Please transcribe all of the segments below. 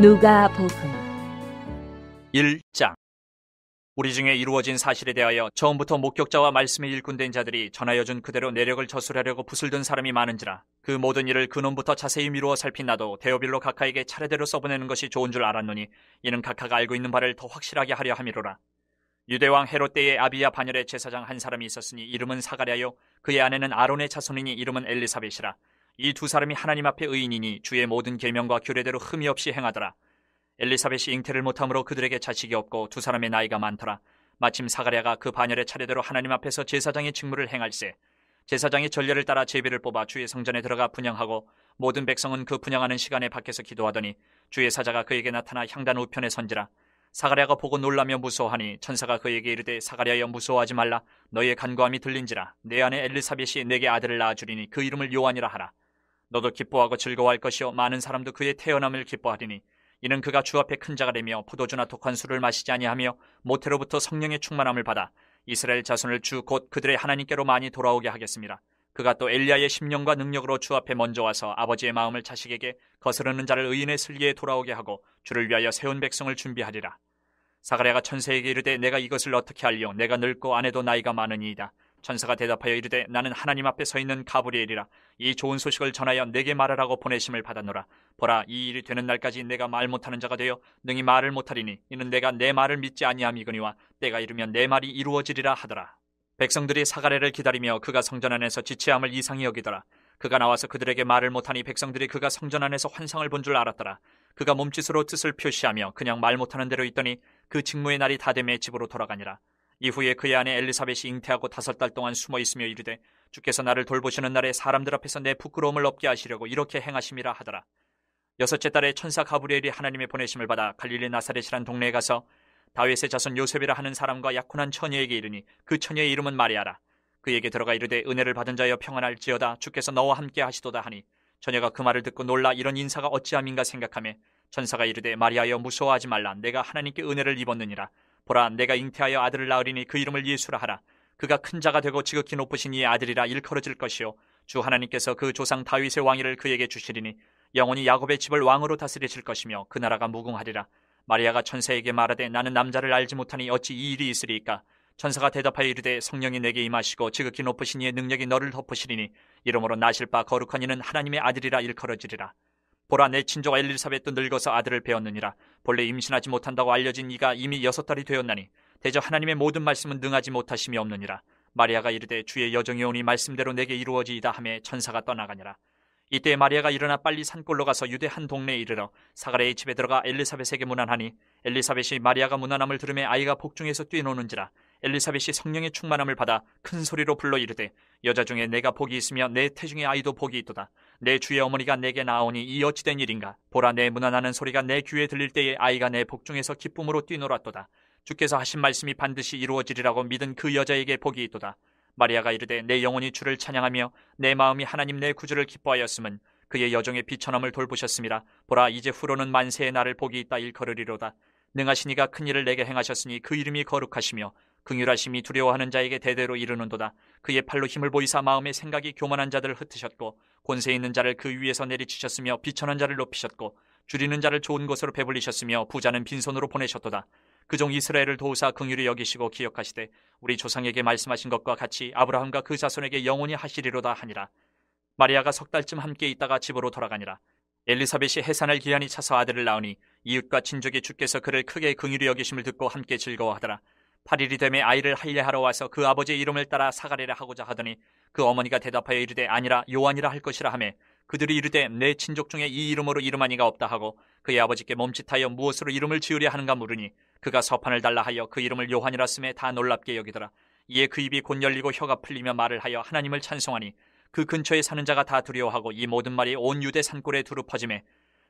누가복음 1장. 우리 중에 이루어진 사실에 대하여 처음부터 목격자와 말씀에 일꾼된 자들이 전하여 준 그대로 내력을 저술하려고 붓을 든 사람이 많은지라 그 모든 일을 근원부터 자세히 미루어 살핀 나도 데오빌로 각하에게 차례대로 써보내는 것이 좋은 줄 알았노니 이는 각하가 알고 있는 바를 더 확실하게 하려 함이로라. 유대왕 헤롯 때에 아비야 반열의 제사장 한 사람이 있었으니 이름은 사가랴요 그의 아내는 아론의 자손이니 이름은 엘리사벳이라. 이 두 사람이 하나님 앞에 의인이니 주의 모든 계명과 규례대로 흠이 없이 행하더라. 엘리사벳이 잉태를 못함으로 그들에게 자식이 없고 두 사람의 나이가 많더라. 마침 사가랴가 그 반열의 차례대로 하나님 앞에서 제사장의 직무를 행할세. 제사장이 전례를 따라 제비를 뽑아 주의 성전에 들어가 분향하고 모든 백성은 그 분향하는 시간에 밖에서 기도하더니 주의 사자가 그에게 나타나 향단 우편에 선지라. 사가랴가 보고 놀라며 무서워하니 천사가 그에게 이르되 사가랴여 무서워하지 말라. 너희의 간구함이 들린지라. 내 아내 엘리사벳이 내게 아들을 낳아주리니 그 이름을 요한이라 하라. 너도 기뻐하고 즐거워할 것이요 많은 사람도 그의 태어남을 기뻐하리니 이는 그가 주 앞에 큰 자가 되며 포도주나 독한 술을 마시지 아니하며 모태로부터 성령의 충만함을 받아 이스라엘 자손을 주 곧 그들의 하나님께로 많이 돌아오게 하겠습니다. 그가 또 엘리야의 심령과 능력으로 주 앞에 먼저 와서 아버지의 마음을 자식에게 거스르는 자를 의인의 슬기에 돌아오게 하고 주를 위하여 세운 백성을 준비하리라. 사가랴가 천사에게 이르되 내가 이것을 어떻게 알리오? 내가 늙고 아내도 나이가 많으니이다. 천사가 대답하여 이르되 나는 하나님 앞에 서 있는 가브리엘이라. 이 좋은 소식을 전하여 내게 말하라고 보내심을 받았노라. 보라, 이 일이 되는 날까지 내가 말 못하는 자가 되어 능히 말을 못하리니 이는 내가 내 말을 믿지 아니함이거니와 때가 이르면 내 말이 이루어지리라 하더라. 백성들이 사가랴를 기다리며 그가 성전 안에서 지체함을 이상히 여기더라. 그가 나와서 그들에게 말을 못하니 백성들이 그가 성전 안에서 환상을 본 줄 알았더라. 그가 몸짓으로 뜻을 표시하며 그냥 말 못하는 대로 있더니 그 직무의 날이 다 되매 집으로 돌아가니라. 이후에 그의 아내 엘리사벳이 잉태하고 5달 동안 숨어 있으며 이르되 주께서 나를 돌보시는 날에 사람들 앞에서 내 부끄러움을 없게 하시려고 이렇게 행하심이라 하더라. 6째 달에 천사 가브리엘이 하나님의 보내심을 받아 갈릴리 나사렛이란 동네에 가서 다윗의 자손 요셉이라 하는 사람과 약혼한 처녀에게 이르니 그 처녀의 이름은 마리아라. 그에게 들어가 이르되 은혜를 받은 자여 평안할지어다. 주께서 너와 함께 하시도다 하니 처녀가 그 말을 듣고 놀라 이런 인사가 어찌함인가 생각하며 천사가 이르되 마리아여 무서워하지 말라. 내가 하나님께 은혜를 입었느니라. 보라, 내가 잉태하여 아들을 낳으리니 그 이름을 예수라 하라. 그가 큰 자가 되고 지극히 높으신 이의 아들이라 일컬어질 것이요 주 하나님께서 그 조상 다윗의 왕위를 그에게 주시리니 영원히 야곱의 집을 왕으로 다스리실 것이며 그 나라가 무궁하리라. 마리아가 천사에게 말하되 나는 남자를 알지 못하니 어찌 이 일이 있으리이까? 천사가 대답하여 이르되 성령이 내게 임하시고 지극히 높으신 이의 능력이 너를 덮으시리니 이러므로 나실 바 거룩한 이는 하나님의 아들이라 일컬어지리라. 보라, 내 친족 엘리사벳도 늙어서 아들을 배웠느니라. 본래 임신하지 못한다고 알려진 이가 이미 6달이 되었나니 대저 하나님의 모든 말씀은 능하지 못하심이 없느니라. 마리아가 이르되 주의 여정이 오니 말씀대로 내게 이루어지이다 하매 천사가 떠나가니라. 이때 마리아가 일어나 빨리 산골로 가서 유대 한 동네에 이르러 사가랴의 집에 들어가 엘리사벳에게 문안하니 엘리사벳이 마리아가 문안함을 들으매 아이가 복중에서 뛰노는지라. 엘리사벳이 성령의 충만함을 받아 큰 소리로 불러 이르되 여자 중에 내가 복이 있으며 내 태중의 아이도 복이 있도다. 내 주의 어머니가 내게 나오니 이 어찌된 일인가? 보라, 내 문안하는 소리가 내 귀에 들릴 때에 아이가 내 복중에서 기쁨으로 뛰놀았도다. 주께서 하신 말씀이 반드시 이루어지리라고 믿은 그 여자에게 복이 있도다. 마리아가 이르되 내 영혼이 주를 찬양하며 내 마음이 하나님 내 구주를 기뻐하였음은 그의 여종의 비천함을 돌보셨음이라. 보라, 이제 후로는 만세의 날을 복이 있다 일컬으리로다. 능하신 이가 큰 일을 내게 행하셨으니 그 이름이 거룩하시며 긍휼하심이 두려워하는 자에게 대대로 이르는도다. 그의 팔로 힘을 보이사 마음의 생각이 교만한 자들을 흩으셨고 권세 있는 자를 그 위에서 내리치셨으며 비천한 자를 높이셨고 줄이는 자를 좋은 곳으로 배불리셨으며 부자는 빈손으로 보내셨도다. 그종 이스라엘을 도우사 긍휼히 여기시고 기억하시되 우리 조상에게 말씀하신 것과 같이 아브라함과 그 자손에게 영원히 하시리로다 하니라. 마리아가 6달쯤 함께 있다가 집으로 돌아가니라. 엘리사벳이 해산을 기한이 차서 아들을 낳으니 이웃과 친족이 주께서 그를 크게 긍휼히 여기심을 듣고 함께 즐거워하더라. 8일이 되매 아이를 할례하러 와서 그 아버지의 이름을 따라 사가랴라 하고자 하더니 그 어머니가 대답하여 이르되 아니라 요한이라 할 것이라 하매 그들이 이르되 내 친족 중에 이 이름으로 이름한 이가 없다 하고 그의 아버지께 멈칫하여 무엇으로 이름을 지으려 하는가 물으니 그가 서판을 달라 하여 그 이름을 요한이라 쓰매 다 놀랍게 여기더라. 이에 그 입이 곧 열리고 혀가 풀리며 말을 하여 하나님을 찬송하니 그 근처에 사는 자가 다 두려워하고 이 모든 말이 온 유대 산골에 두루 퍼지매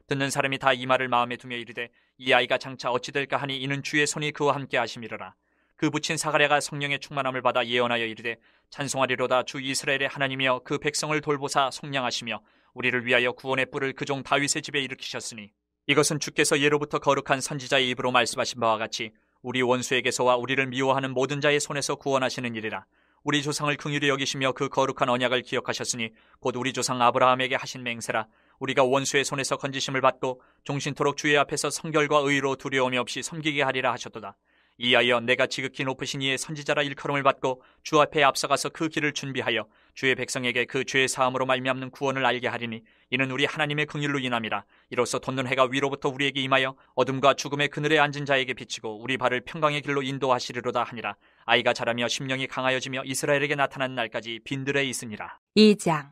듣는 사람이 다 이 말을 마음에 두며 이르되 이 아이가 장차 어찌 될까 하니 이는 주의 손이 그와 함께 하심이로라. 그 부친 사가랴가 성령의 충만함을 받아 예언하여 이르되 찬송하리로다. 주 이스라엘의 하나님이여 그 백성을 돌보사 속량하시며 우리를 위하여 구원의 뿔을 그 종 다윗의 집에 일으키셨으니 이것은 주께서 예로부터 거룩한 선지자의 입으로 말씀하신 바와 같이 우리 원수에게서와 우리를 미워하는 모든 자의 손에서 구원하시는 일이라. 우리 조상을 긍휼히 여기시며 그 거룩한 언약을 기억하셨으니 곧 우리 조상 아브라함에게 하신 맹세라. 우리가 원수의 손에서 건지심을 받고 종신토록 주의 앞에서 성결과 의로 두려움이 없이 섬기게 하리라 하셨도다. 이하여 내가 지극히 높으신 이의 선지자라 일컬음을 받고 주 앞에 앞서가서 그 길을 준비하여 주의 백성에게 그 죄의 사함으로 말미암는 구원을 알게 하리니 이는 우리 하나님의 긍휼로 인함이라. 이로써 돋는 해가 위로부터 우리에게 임하여 어둠과 죽음의 그늘에 앉은 자에게 비치고 우리 발을 평강의 길로 인도하시리로다 하니라. 아이가 자라며 심령이 강하여지며 이스라엘에게 나타난 날까지 빈들에 있으니라. 2장.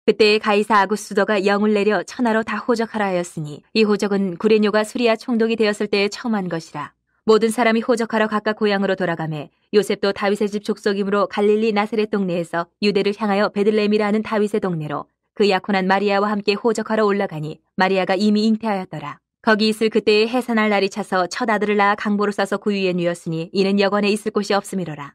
그때 가이사 아구스도가 영을 내려 천하로 다 호적하라 하였으니 이 호적은 구레뇨가 수리아 총독이 되었을 때에 처음 한 것이라. 모든 사람이 호적하러 각각 고향으로 돌아가매 요셉도 다윗의 집 족속이므로 갈릴리 나사렛 동네에서 유대를 향하여 베들레헴이라 하는 다윗의 동네로 그 약혼한 마리아와 함께 호적하러 올라가니 마리아가 이미 잉태하였더라. 거기 있을 그때에 해산할 날이 차서 첫 아들을 낳아 강보로 싸서 구유에 누였으니 이는 여관에 있을 곳이 없음이로라.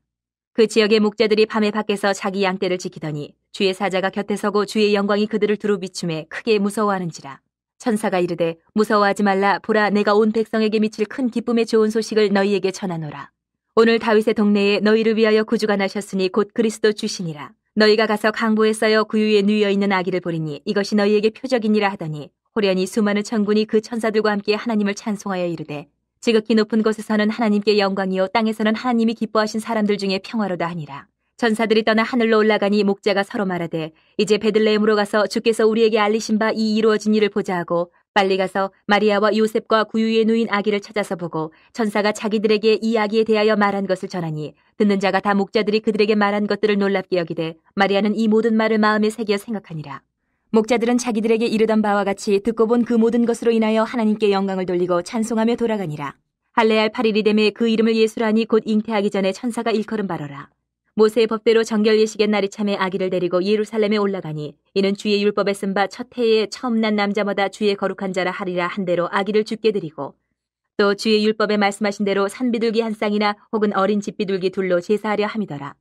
그 지역의 목자들이 밤에 밖에서 자기 양떼를 지키더니 주의 사자가 곁에 서고 주의 영광이 그들을 두루 비춤에 크게 무서워하는지라. 천사가 이르되 무서워하지 말라. 보라, 내가 온 백성에게 미칠 큰 기쁨의 좋은 소식을 너희에게 전하노라. 오늘 다윗의 동네에 너희를 위하여 구주가 나셨으니 곧 그리스도 주시니라. 너희가 가서 강보에 쌓여 구유에 누여 있는 아기를 보리니 이것이 너희에게 표적이니라 하더니 호련히 수많은 천군이 그 천사들과 함께 하나님을 찬송하여 이르되 지극히 높은 곳에서는 하나님께 영광이요 땅에서는 하나님이 기뻐하신 사람들 중에 평화로다 하니라. 전사들이 떠나 하늘로 올라가니 목자가 서로 말하되 이제 베들레헴으로 가서 주께서 우리에게 알리신 바 이 이루어진 일을 보자 하고 빨리 가서 마리아와 요셉과 구유에 누인 아기를 찾아서 보고 천사가 자기들에게 이 아기에 대하여 말한 것을 전하니 듣는 자가 다 목자들이 그들에게 말한 것들을 놀랍게 여기되 마리아는 이 모든 말을 마음에 새겨 생각하니라. 목자들은 자기들에게 이르던 바와 같이 듣고 본 그 모든 것으로 인하여 하나님께 영광을 돌리고 찬송하며 돌아가니라. 할례할 8일이 되매 그 이름을 예수라니 곧 잉태하기 전에 천사가 일컬음 바로라. 모세의 법대로 정결 예식의 날이 참에 아기를 데리고 예루살렘에 올라가니 이는 주의 율법에 쓴 바 첫 해에 처음 난 남자마다 주의 거룩한 자라 하리라 한 대로 아기를 죽게 드리고 또 주의 율법에 말씀하신 대로 산비둘기 한 쌍이나 혹은 어린 집비둘기 둘로 제사하려 함이더라.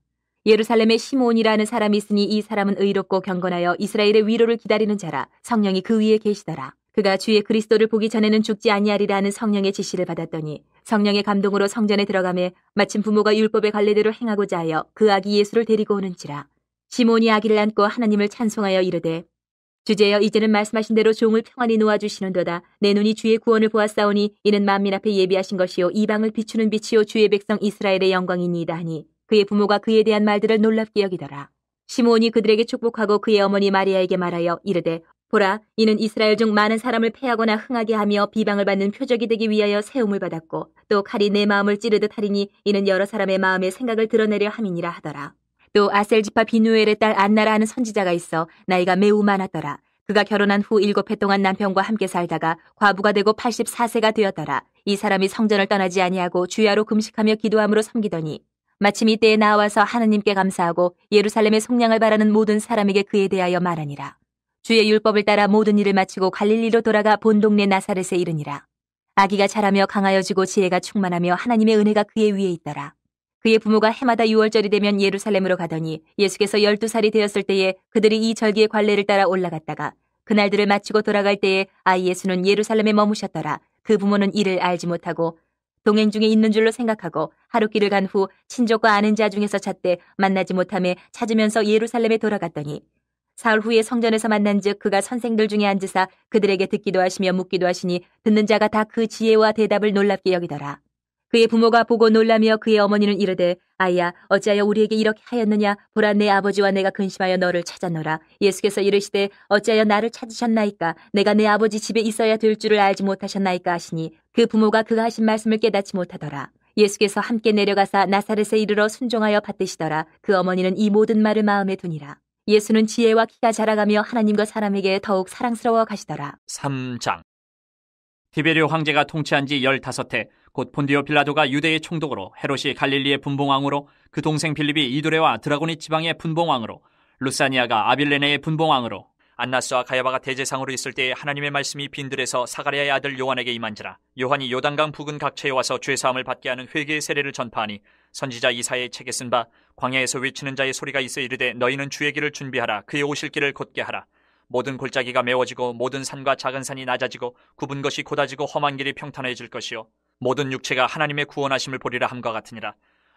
예루살렘에 시므온이라는 사람이 있으니 이 사람은 의롭고 경건하여 이스라엘의 위로를 기다리는 자라. 성령이 그 위에 계시더라. 그가 주의 그리스도를 보기 전에는 죽지 아니하리라 하는 성령의 지시를 받았더니 성령의 감동으로 성전에 들어가매 마침 부모가 율법의 관례대로 행하고자 하여 그 아기 예수를 데리고 오는지라. 시몬이 아기를 안고 하나님을 찬송하여 이르되 주제여 이제는 말씀하신 대로 종을 평안히 놓아주시는도다. 내 눈이 주의 구원을 보았사오니 이는 만민 앞에 예비하신 것이요 이방을 비추는 빛이요 주의 백성 이스라엘의 영광이니이다 하니 그의 부모가 그에 대한 말들을 놀랍게 여기더라. 시몬이 그들에게 축복하고 그의 어머니 마리아에게 말하여 이르되 보라, 이는 이스라엘 중 많은 사람을 패하거나 흥하게 하며 비방을 받는 표적이 되기 위하여 세움을 받았고 또 칼이 내 마음을 찌르듯 하리니 이는 여러 사람의 마음의 생각을 드러내려 함이니라 하더라. 또 아셀지파 비누엘의 딸 안나라 하는 선지자가 있어 나이가 매우 많았더라. 그가 결혼한 후 7해 동안 남편과 함께 살다가 과부가 되고 84세가 되었더라. 이 사람이 성전을 떠나지 아니하고 주야로 금식하며 기도함으로 섬기더니 마침 이때에 나와서 하나님께 감사하고 예루살렘의 속량을 바라는 모든 사람에게 그에 대하여 말하니라. 주의 율법을 따라 모든 일을 마치고 갈릴리로 돌아가 본 동네 나사렛에 이르니라. 아기가 자라며 강하여지고 지혜가 충만하며 하나님의 은혜가 그의 위에 있더라. 그의 부모가 해마다 6월절이 되면 예루살렘으로 가더니 예수께서 12살이 되었을 때에 그들이 이 절기의 관례를 따라 올라갔다가 그날들을 마치고 돌아갈 때에 아이 예수는 예루살렘에 머무셨더라. 그 부모는 이를 알지 못하고 동행 중에 있는 줄로 생각하고 하루길을 간 후 친족과 아는 자 중에서 찾되 만나지 못하며 찾으면서 예루살렘에 돌아갔더니 사흘 후에 성전에서 만난즉 그가 선생들 중에 앉으사 그들에게 듣기도 하시며 묻기도 하시니 듣는 자가 다 그 지혜와 대답을 놀랍게 여기더라. 그의 부모가 보고 놀라며 그의 어머니는 이르되 아이야 어찌하여 우리에게 이렇게 하였느냐. 보라, 내 아버지와 내가 근심하여 너를 찾았노라. 예수께서 이르시되 어찌하여 나를 찾으셨나이까. 내가 내 아버지 집에 있어야 될 줄을 알지 못하셨나이까 하시니 그 부모가 그가 하신 말씀을 깨닫지 못하더라. 예수께서 함께 내려가사 나사렛에 이르러 순종하여 받드시더라. 그 어머니는 이 모든 말을 마음에 두니라. 예수는 지혜와 키가 자라가며 하나님과 사람에게 더욱 사랑스러워 가시더라. 3장. 디베리오 황제가 통치한 지 15해 곧 본디오 빌라도가 유대의 총독으로 헤롯이 갈릴리의 분봉왕으로 그 동생 빌립이 이두레와 드라고니 지방의 분봉왕으로 루사니아가 아빌레네의 분봉왕으로 안나스와 가야바가 대제상으로 있을 때에 하나님의 말씀이 빈들에서 사가랴의 아들 요한에게 임한지라. 요한이 요단강 부근 각처에 와서 죄사함을 받게 하는 회개의 세례를 전파하니 선지자 이사야의 책에 쓴 바 광야에서 외치는 자의 소리가 있어 이르되 너희는 주의 길을 준비하라. 그의 오실 길을 곧게 하라. 모든 골짜기가 메워지고 모든 산과 작은 산이 낮아지고 굽은 것이 곧아지고 험한 길이 평탄해질 것이요 모든 육체가 하나님의 구원하심을 보리라 함과 같으니라.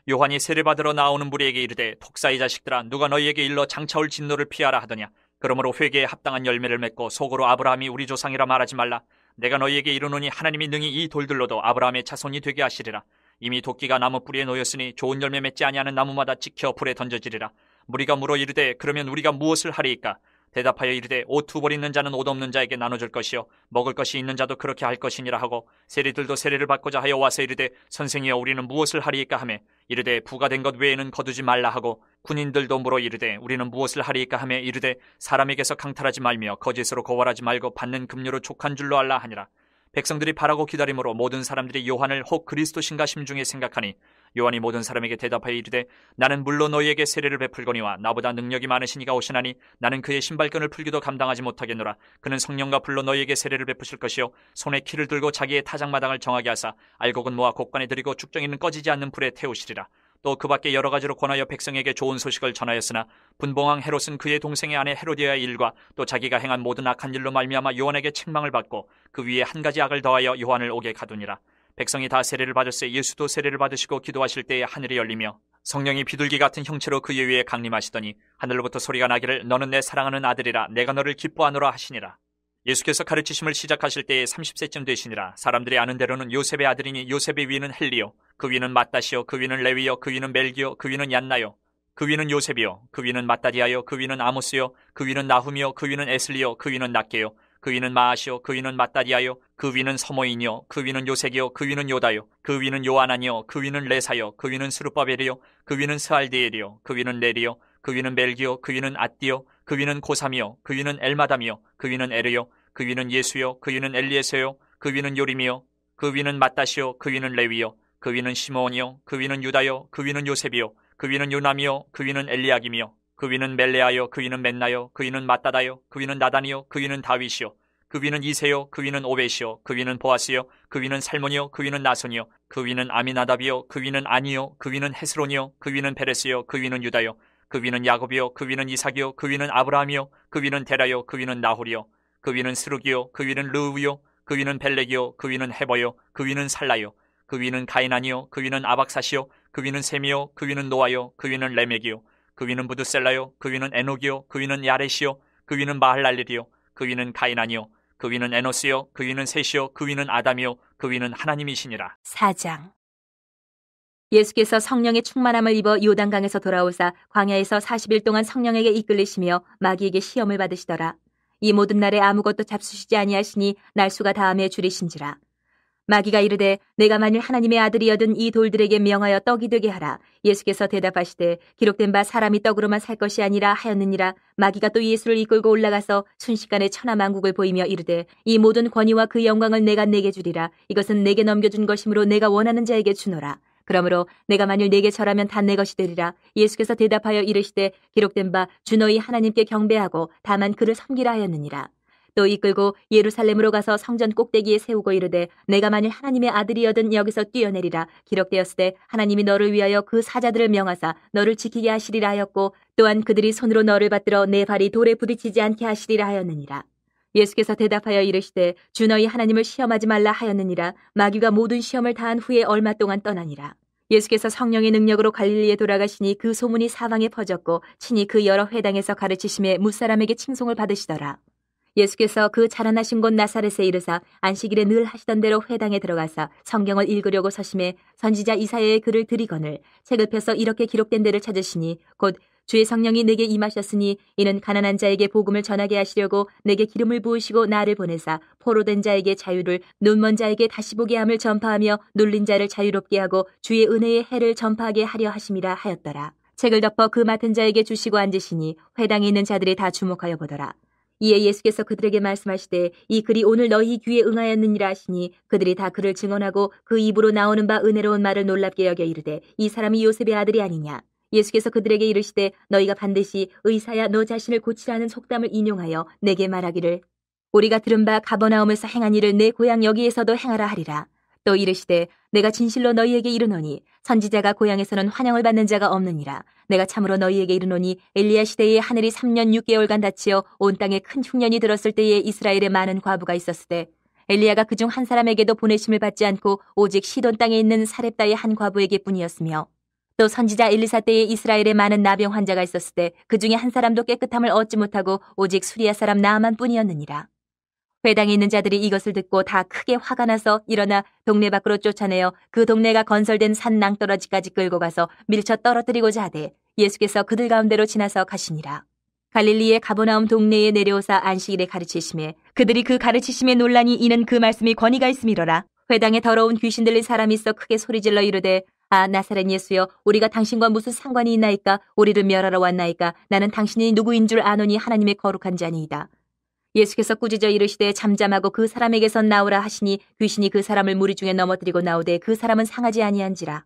요한이 세례받으러 나오는 무리에게 이르되 독사의 자식들아 누가 너희에게 일러 장차올 진노를 피하라 하더냐. 그러므로 회개에 합당한 열매를 맺고 속으로 아브라함이 우리 조상이라 말하지 말라. 내가 너희에게 이르노니 하나님이 능히 이 돌들로도 아브라함의 자손이 되게 하시리라. 이미 도끼가 나무 뿌리에 놓였으니 좋은 열매 맺지 아니하는 나무마다 찍혀 불에 던져지리라. 무리가 물어 이르되 그러면 우리가 무엇을 하리이까? 대답하여 이르되 옷 두 벌 있는 자는 옷 없는 자에게 나눠줄 것이요 먹을 것이 있는 자도 그렇게 할 것이니라 하고, 세리들도 세례를 받고자 하여 와서 이르되 선생이여 우리는 무엇을 하리이까 하매 이르되 부가 된 것 외에는 거두지 말라 하고, 군인들도 물어 이르되 우리는 무엇을 하리이까 하매 이르되 사람에게서 강탈하지 말며 거짓으로 고발하지 말고 받는 급료로 족한 줄로 알라 하니라. 백성들이 바라고 기다림으로 모든 사람들이 요한을 혹 그리스도신가 심중에 생각하니, 요한이 모든 사람에게 대답하여 이르되 나는 물론 너희에게 세례를 베풀거니와 나보다 능력이 많으신 이가 오시나니 나는 그의 신발끈을 풀기도 감당하지 못하겠노라. 그는 성령과 불로 너희에게 세례를 베푸실 것이요 손에 키를 들고 자기의 타작마당을 정하게 하사 알곡은 모아 곡간에 들이고 죽정이는 꺼지지 않는 불에 태우시리라. 또 그 밖에 여러 가지로 권하여 백성에게 좋은 소식을 전하였으나 분봉왕 헤롯은 그의 동생의 아내 헤로디아의 일과 또 자기가 행한 모든 악한 일로 말미암아 요한에게 책망을 받고 그 위에 한 가지 악을 더하여 요한을 옥에 가두니라. 백성이 다 세례를 받을새 예수도 세례를 받으시고 기도하실 때에 하늘이 열리며 성령이 비둘기 같은 형체로 그의 위에 강림하시더니 하늘로부터 소리가 나기를 너는 내 사랑하는 아들이라 내가 너를 기뻐하노라 하시니라. 예수께서 가르치심을 시작하실 때에 30세쯤 되시니라. 사람들이 아는 대로는 요셉의 아들이니 요셉의 위는 헬리요 그 위는 맏다시요 그 위는 레위요 그 위는 멜기요 그 위는 얀나요 그 위는 요셉이요 그 위는 맏다디아요 그 위는 아모스요 그 위는 나훔이요 그 위는 에슬리요 그 위는 낫게요 그 위는 마아시요 그 위는 맏다디아요 그 위는 서모인이요 그 위는 요색이요 그 위는 요다요 그 위는 요아나니요 그 위는 레사요 그 위는 스룹바벨이요 그 위는 스알디엘이요 그 위는 네리요 그 위는 멜기요 그 위는 앗디요 그 위는 고삼이요 그 위는 엘마담이요 그 위는 에르요 그 위는 예수요 그 위는 엘리에서요 그 위는 요림이요 그 위는 맏다시요 그 위는 레위요 그 위는 시몬이요 그 위는 유다요 그 위는 요셉이요 그 위는 요남이요 그 위는 엘리야김이요 그 위는 멜레아요 그 위는 멘나요 그 위는 맏다다요 그 위는 나단이요 그 위는 다윗이요 그 위는 이세요 그 위는 오벳이요 그 위는 보아스요 그 위는 살몬이요 그 위는 나손이요 그 위는 아미나답이요 그 위는 아니요 그 위는 헤스론이요 그 위는 베레스요 그 위는 유다요 그 위는 야곱이요 그 위는 이삭이요 그 위는 아브라함이요 그 위는 데라요 그 위는 나홀이요 그 위는 스룹이요 그 위는 르우요 그 위는 벨렉이요 그 위는 헤버요 그 위는 살라요 그 위는 가이난이요 그 위는 아박사시요 그 위는 셈이요 그 위는 노아요 그 위는 레멕이요 그 위는 부드셀라요 그 위는 에녹이요 그 위는 야렛이요 그 위는 마할랄렐이요 그 위는 가이난이요 그 위는 에노스요 그 위는 셋이요 그 위는 아담이요 그 위는 하나님이시니라. 4장. 예수께서 성령의 충만함을 입어 요단강에서 돌아오사 광야에서 40일 동안 성령에게 이끌리시며 마귀에게 시험을 받으시더라. 이 모든 날에 아무것도 잡수시지 아니하시니 날수가 다함에 줄이신지라. 마귀가 이르되 내가 만일 하나님의 아들이여든 이 돌들에게 명하여 떡이 되게 하라. 예수께서 대답하시되 기록된 바 사람이 떡으로만 살 것이 아니라 하였느니라. 마귀가 또 예수를 이끌고 올라가서 순식간에 천하만국을 보이며 이르되 이 모든 권위와 그 영광을 내가 내게 주리라. 이것은 내게 넘겨준 것이므로 내가 원하는 자에게 주노라. 그러므로 내가 만일 내게 절하면 다 내 것이 되리라. 예수께서 대답하여 이르시되 기록된 바 주 너희 하나님께 경배하고 다만 그를 섬기라 하였느니라. 또 이끌고 예루살렘으로 가서 성전 꼭대기에 세우고 이르되 내가 만일 하나님의 아들이여든 여기서 뛰어내리라. 기록되었으되 하나님이 너를 위하여 그 사자들을 명하사 너를 지키게 하시리라 하였고 또한 그들이 손으로 너를 받들어 내 발이 돌에 부딪히지 않게 하시리라 하였느니라. 예수께서 대답하여 이르시되 주 너희 하나님을 시험하지 말라 하였느니라. 마귀가 모든 시험을 다한 후에 얼마 동안 떠나니라. 예수께서 성령의 능력으로 갈릴리에 돌아가시니 그 소문이 사방에 퍼졌고 친히 그 여러 회당에서 가르치심에 무사람에게 칭송을 받으시더라. 예수께서 그 자라나신 곳 나사렛에 이르사 안식일에 늘 하시던 대로 회당에 들어가사 성경을 읽으려고 서심해 선지자 이사야의 글을 들이거늘 책을 펴서 이렇게 기록된 데를 찾으시니 곧 주의 성령이 내게 임하셨으니 이는 가난한 자에게 복음을 전하게 하시려고 내게 기름을 부으시고 나를 보내사 포로된 자에게 자유를 눈먼 자에게 다시 보게 함을 전파하며 눌린 자를 자유롭게 하고 주의 은혜의 해를 전파하게 하려 하심이라 하였더라. 책을 덮어 그 맡은 자에게 주시고 앉으시니 회당에 있는 자들이 다 주목하여 보더라. 이에 예수께서 그들에게 말씀하시되 이 글이 오늘 너희 귀에 응하였느니라 하시니 그들이 다 그를 증언하고 그 입으로 나오는 바 은혜로운 말을 놀랍게 여겨 이르되 이 사람이 요셉의 아들이 아니냐. 예수께서 그들에게 이르시되 너희가 반드시 의사야 너 자신을 고치라는 속담을 인용하여 내게 말하기를 우리가 들은 바 가버나움에서 행한 일을 내 고향 여기에서도 행하라 하리라. 또 이르시되 내가 진실로 너희에게 이르노니 선지자가 고향에서는 환영을 받는 자가 없느니라. 내가 참으로 너희에게 이르노니 엘리야 시대에 하늘이 3년 6개월간 닫히어 온 땅에 큰 흉년이 들었을 때에 이스라엘에 많은 과부가 있었으되 엘리야가 그중 한 사람에게도 보내심을 받지 않고 오직 시돈 땅에 있는 사렙다의 한 과부에게 뿐이었으며 또 선지자 엘리사 때에 이스라엘에 많은 나병 환자가 있었을 때 그 중에 한 사람도 깨끗함을 얻지 못하고 오직 수리아 사람 나아만 뿐이었느니라. 회당에 있는 자들이 이것을 듣고 다 크게 화가 나서 일어나 동네 밖으로 쫓아내어 그 동네가 건설된 산 낭떠러지까지 끌고 가서 밀쳐 떨어뜨리고자 하되 예수께서 그들 가운데로 지나서 가시니라. 갈릴리의 가버나움 동네에 내려오사 안식일에 가르치심에 그들이 그 가르치심에 논란이 이는 그 말씀이 권위가 있음이로라. 회당에 더러운 귀신 들린 사람이 있어 크게 소리질러 이르되 아 나사렛 예수여 우리가 당신과 무슨 상관이 있나이까? 우리를 멸하러 왔나이까? 나는 당신이 누구인 줄 아노니 하나님의 거룩한 자니이다. 예수께서 꾸짖어 이르시되 잠잠하고 그 사람에게서 나오라 하시니 귀신이 그 사람을 무리 중에 넘어뜨리고 나오되 그 사람은 상하지 아니한지라.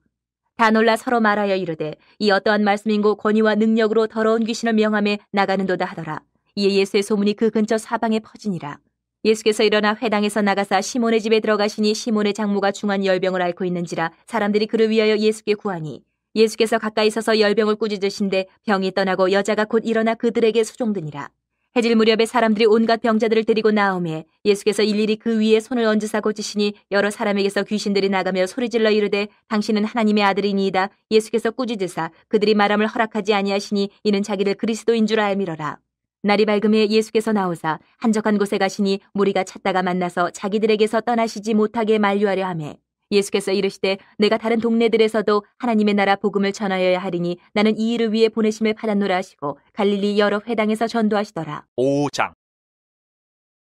다 놀라 서로 말하여 이르되 이 어떠한 말씀인고 권위와 능력으로 더러운 귀신을 명함에 나가는도다 하더라. 이에 예수의 소문이 그 근처 사방에 퍼지니라. 예수께서 일어나 회당에서 나가사 시몬의 집에 들어가시니 시몬의 장모가 중한 열병을 앓고 있는지라 사람들이 그를 위하여 예수께 구하니 예수께서 가까이 서서 열병을 꾸짖으신데 병이 떠나고 여자가 곧 일어나 그들에게 수종드니라. 해질 무렵에 사람들이 온갖 병자들을 데리고 나오매 예수께서 일일이 그 위에 손을 얹으사 고치시니 여러 사람에게서 귀신들이 나가며 소리질러 이르되 당신은 하나님의 아들이니이다. 예수께서 꾸짖으사 그들이 말함을 허락하지 아니하시니 이는 자기를 그리스도인 줄 알미러라. 날이 밝음에 예수께서 나오사 한적한 곳에 가시니 무리가 찾다가 만나서 자기들에게서 떠나시지 못하게 만류하려 하매 예수께서 이르시되 내가 다른 동네들에서도 하나님의 나라 복음을 전하여야 하리니 나는 이 일을 위해 보내심을 받았노라 하시고 갈릴리 여러 회당에서 전도하시더라. 5장.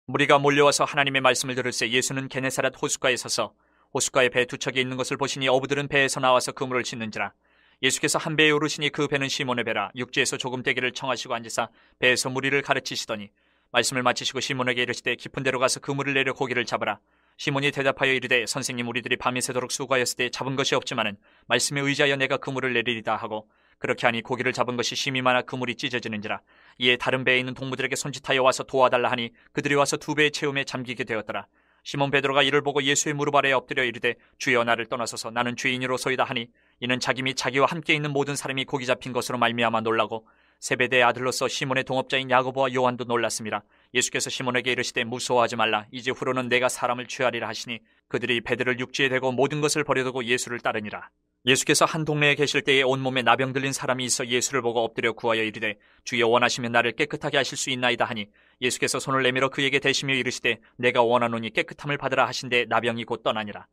무리가 몰려와서 하나님의 말씀을 들을새 예수는 게네사렛 호숫가에 서서 호숫가에 배 두 척이 있는 것을 보시니 어부들은 배에서 나와서 그물을 씻는지라. 예수께서 한 배에 오르시니 그 배는 시몬의 배라. 육지에서 조금 떼기를 청하시고 앉으사 배에서 무리를 가르치시더니 말씀을 마치시고 시몬에게 이르시되 깊은 데로 가서 그물을 내려 고기를 잡으라. 시몬이 대답하여 이르되 선생님 우리들이 밤이 새도록 수고하였을 때 잡은 것이 없지만은 말씀에 의지하여 내가 그물을 내리리다 하고 그렇게 하니 고기를 잡은 것이 심히 많아 그물이 찢어지는지라. 이에 다른 배에 있는 동무들에게 손짓하여 와서 도와달라 하니 그들이 와서 두 배의 채움에 잠기게 되었더라. 시몬 베드로가 이를 보고 예수의 무릎 아래에 엎드려 이르되 주여 나를 떠나소서 나는 죄인으로소이다 하니 이는 자기 및 자기와 함께 있는 모든 사람이 고기 잡힌 것으로 말미암아 놀라고 세베대의 아들로서 시몬의 동업자인 야고보와 요한도 놀랐습니다. 예수께서 시몬에게 이르시되 무서워하지 말라. 이제 후로는 내가 사람을 취하리라 하시니 그들이 배들을 육지에 대고 모든 것을 버려두고 예수를 따르니라. 예수께서 한 동네에 계실 때에 온몸에 나병 들린 사람이 있어 예수를 보고 엎드려 구하여 이르되 주여 원하시면 나를 깨끗하게 하실 수 있나이다 하니 예수께서 손을 내밀어 그에게 대시며 이르시되 내가 원하노니 깨끗함을 받으라 하신데 나병이 곧 떠나니라.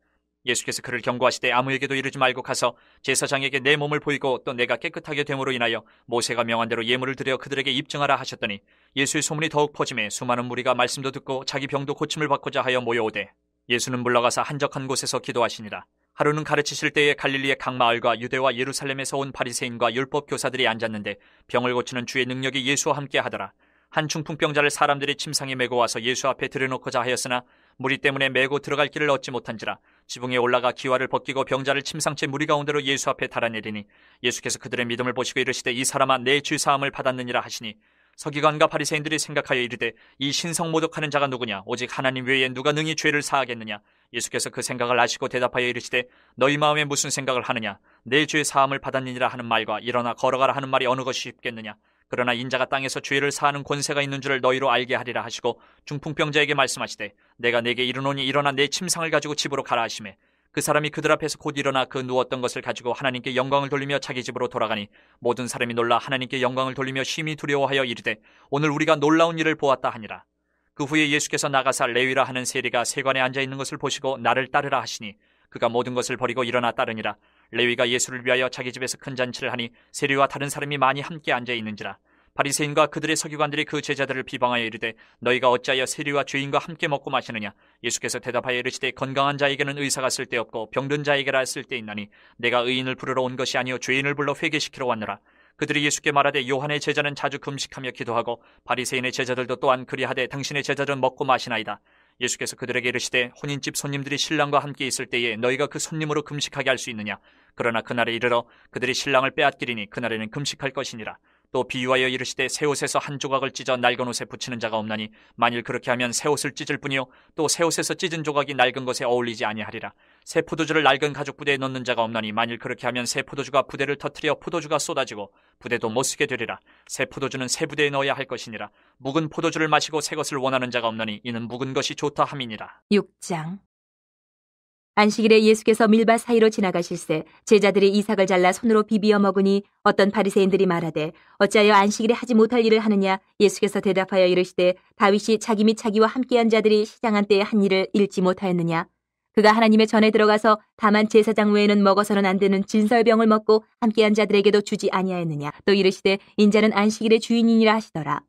예수께서 그를 경고하시되 아무에게도 이르지 말고 가서 제사장에게 내 몸을 보이고 또 내가 깨끗하게 됨으로 인하여 모세가 명한 대로 예물을 드려 그들에게 입증하라 하셨더니 예수의 소문이 더욱 퍼짐에 수많은 무리가 말씀도 듣고 자기 병도 고침을 받고자 하여 모여오되 예수는 물러가서 한적한 곳에서 기도하시니라. 하루는 가르치실 때에 갈릴리의 각 마을과 유대와 예루살렘에서 온 바리새인과 율법 교사들이 앉았는데 병을 고치는 주의 능력이 예수와 함께 하더라. 한 중풍병자를 사람들이 침상에 메고 와서 예수 앞에 들여놓고자 하였으나 무리 때문에 메고 들어갈 길을 얻지 못한지라. 지붕에 올라가 기와를 벗기고 병자를 침상째 무리 가운데로 예수 앞에 달아내리니 예수께서 그들의 믿음을 보시고 이르시되 이 사람아 내 죄 사함을 받았느니라 하시니 서기관과 바리새인들이 생각하여 이르되 이 신성 모독하는 자가 누구냐 오직 하나님 외에 누가 능히 죄를 사하겠느냐. 예수께서 그 생각을 아시고 대답하여 이르시되 너희 마음에 무슨 생각을 하느냐. 내 죄 사함을 받았느니라 하는 말과 일어나 걸어가라 하는 말이 어느 것이 쉽겠느냐. 그러나 인자가 땅에서 죄를 사하는 권세가 있는 줄을 너희로 알게 하리라 하시고 중풍병자에게 말씀하시되 내가 내게 이르노니 일어나 내 침상을 가지고 집으로 가라 하시매 그 사람이 그들 앞에서 곧 일어나 그 누웠던 것을 가지고 하나님께 영광을 돌리며 자기 집으로 돌아가니 모든 사람이 놀라 하나님께 영광을 돌리며 심히 두려워하여 이르되 오늘 우리가 놀라운 일을 보았다 하니라. 그 후에 예수께서 나가사 레위라 하는 세리가 세관에 앉아있는 것을 보시고 나를 따르라 하시니 그가 모든 것을 버리고 일어나 따르니라. 레위가 예수를 위하여 자기 집에서 큰 잔치를 하니 세리와 다른 사람이 많이 함께 앉아있는지라. 바리새인과 그들의 서기관들이 그 제자들을 비방하여 이르되 너희가 어찌하여 세리와 죄인과 함께 먹고 마시느냐. 예수께서 대답하여 이르시되 건강한 자에게는 의사가 쓸데없고 병든 자에게라 쓸데있나니 내가 의인을 부르러 온 것이 아니요 죄인을 불러 회개시키러 왔노라. 그들이 예수께 말하되 요한의 제자는 자주 금식하며 기도하고 바리새인의 제자들도 또한 그리하되 당신의 제자들은 먹고 마시나이다. 예수께서 그들에게 이르시되 혼인집 손님들이 신랑과 함께 있을 때에 너희가 그 손님으로 금식하게 할 수 있느냐. 그러나 그날에 이르러 그들이 신랑을 빼앗기리니 그날에는 금식할 것이니라. 또 비유하여 이르시되 새 옷에서 한 조각을 찢어 낡은 옷에 붙이는 자가 없나니 만일 그렇게 하면 새 옷을 찢을 뿐이요 또 새 옷에서 찢은 조각이 낡은 것에 어울리지 아니하리라. 새 포도주를 낡은 가죽 부대에 넣는 자가 없나니 만일 그렇게 하면 새 포도주가 부대를 터뜨려 포도주가 쏟아지고 부대도 못 쓰게 되리라. 새 포도주는 새 부대에 넣어야 할 것이니라. 묵은 포도주를 마시고 새 것을 원하는 자가 없나니 이는 묵은 것이 좋다 함이니라. 6장 안식일에 예수께서 밀밭 사이로 지나가실새 제자들이 이삭을 잘라 손으로 비비어 먹으니 어떤 바리새인들이 말하되 어찌하여 안식일에 하지 못할 일을 하느냐. 예수께서 대답하여 이르시되 다윗이 자기 및 자기와 함께한 자들이 시장한 때에 한 일을 잃지 못하였느냐. 그가 하나님의 전에 들어가서 다만 제사장 외에는 먹어서는 안 되는 진설병을 먹고 함께한 자들에게도 주지 아니하였느냐. 또 이르시되 인자는 안식일의 주인이니라 하시더라.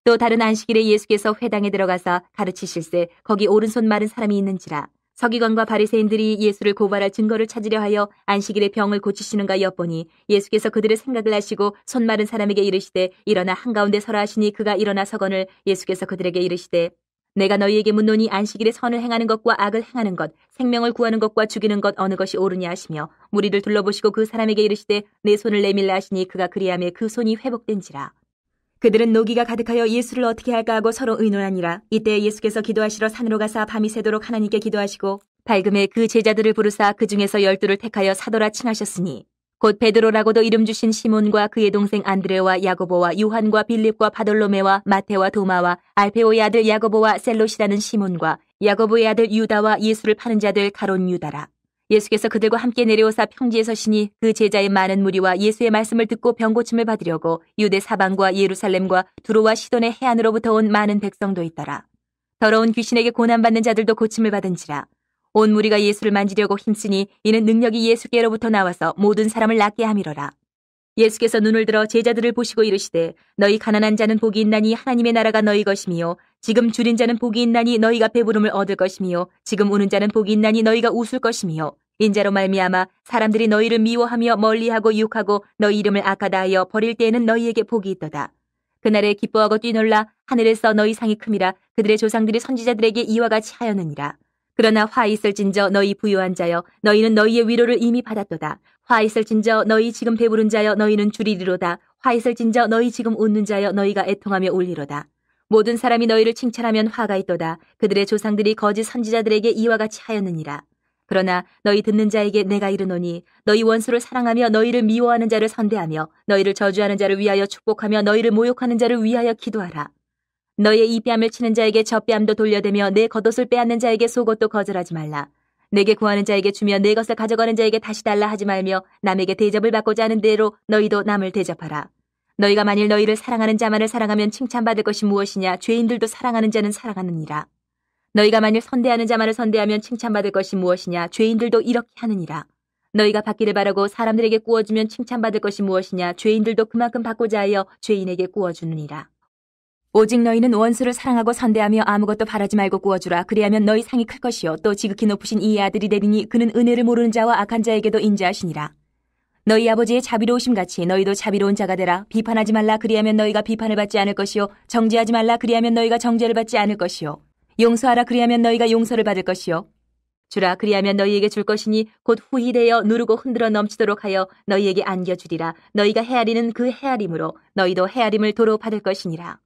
또 다른 안식일에 예수께서 회당에 들어가서 가르치실새 거기 오른손 마른 사람이 있는지라. 서기관과 바리새인들이 예수를 고발할 증거를 찾으려 하여 안식일에 병을 고치시는가 엿보니 예수께서 그들의 생각을 아시고 손 마른 사람에게 이르시되 일어나 한가운데 서라 하시니 그가 일어나 서거늘 예수께서 그들에게 이르시되 내가 너희에게 묻노니 안식일에 선을 행하는 것과 악을 행하는 것, 생명을 구하는 것과 죽이는 것 어느 것이 옳으냐 하시며 무리를 둘러보시고 그 사람에게 이르시되 내 손을 내밀라 하시니 그가 그리하매 그 손이 회복된지라. 그들은 노기가 가득하여 예수를 어떻게 할까 하고 서로 의논하니라. 이때 예수께서 기도하시러 산으로 가사 밤이 새도록 하나님께 기도하시고 밝음에 그 제자들을 부르사 그 중에서 12를 택하여 사도라 칭하셨으니 곧 베드로라고도 이름 주신 시몬과 그의 동생 안드레와 야고보와 요한과 빌립과 바돌로메와 마테와 도마와 알페오의 아들 야고보와 셀롯이라는 시몬과 야고보의 아들 유다와 예수를 파는 자들 가론 유다라. 예수께서 그들과 함께 내려오사 평지에 서시니 그 제자의 많은 무리와 예수의 말씀을 듣고 병고침을 받으려고 유대 사방과 예루살렘과 두로와 시돈의 해안으로부터 온 많은 백성도 있더라. 더러운 귀신에게 고난받는 자들도 고침을 받은지라. 온 무리가 예수를 만지려고 힘쓰니 이는 능력이 예수께로부터 나와서 모든 사람을 낫게 함이로라. 예수께서 눈을 들어 제자들을 보시고 이르시되 너희 가난한 자는 복이 있나니 하나님의 나라가 너희 것이며 지금 줄인 자는 복이 있나니 너희가 배부름을 얻을 것이며 지금 우는 자는 복이 있나니 너희가 웃을 것이며 인자로 말미암아 사람들이 너희를 미워하며 멀리하고 유혹하고 너희 이름을 악하다 하여 버릴 때에는 너희에게 복이 있도다. 그날에 기뻐하고 뛰놀라 하늘에서 너희 상이 큼이라. 그들의 조상들이 선지자들에게 이와 같이 하였느니라. 그러나 화 있을진저 너희 부유한 자여 너희는 너희의 위로를 이미 받았도다. 화 있을진저 너희 지금 배부른 자여 너희는 줄이리로다. 화 있을진저 너희 지금 웃는 자여 너희가 애통하며 울리로다. 모든 사람이 너희를 칭찬하면 화가 있도다. 그들의 조상들이 거짓 선지자들에게 이와 같이 하였느니라. 그러나 너희 듣는 자에게 내가 이르노니 너희 원수를 사랑하며 너희를 미워하는 자를 선대하며 너희를 저주하는 자를 위하여 축복하며 너희를 모욕하는 자를 위하여 기도하라. 너희의 이 뺨을 치는 자에게 저 뺨도 돌려대며 내 겉옷을 빼앗는 자에게 속옷도 거절하지 말라. 내게 구하는 자에게 주며 내 것을 가져가는 자에게 다시 달라 하지 말며 남에게 대접을 받고자 하는 대로 너희도 남을 대접하라. 너희가 만일 너희를 사랑하는 자만을 사랑하면 칭찬받을 것이 무엇이냐. 죄인들도 사랑하는 자는 사랑하느니라. 너희가 만일 선대하는 자만을 선대하면 칭찬받을 것이 무엇이냐. 죄인들도 이렇게 하느니라. 너희가 받기를 바라고 사람들에게 구워주면 칭찬받을 것이 무엇이냐. 죄인들도 그만큼 받고자 하여 죄인에게 구워주느니라. 오직 너희는 원수를 사랑하고 선대하며 아무것도 바라지 말고 구워주라. 그리하면 너희 상이 클 것이요 또 지극히 높으신 이의 아들이 되리니 그는 은혜를 모르는 자와 악한 자에게도 인자하시니라. 너희 아버지의 자비로우심 같이 너희도 자비로운 자가 되라. 비판하지 말라. 그리하면 너희가 비판을 받지 않을 것이요 정죄하지 말라. 그리하면 너희가 정죄를 받지 않을 것이요 용서하라. 그리하면 너희가 용서를 받을 것이요 주라. 그리하면 너희에게 줄 것이니 곧 후히 되어 누르고 흔들어 넘치도록 하여 너희에게 안겨주리라. 너희가 헤아리는 그 헤아림으로 너희도 헤아림을 도로 받을 것이니라.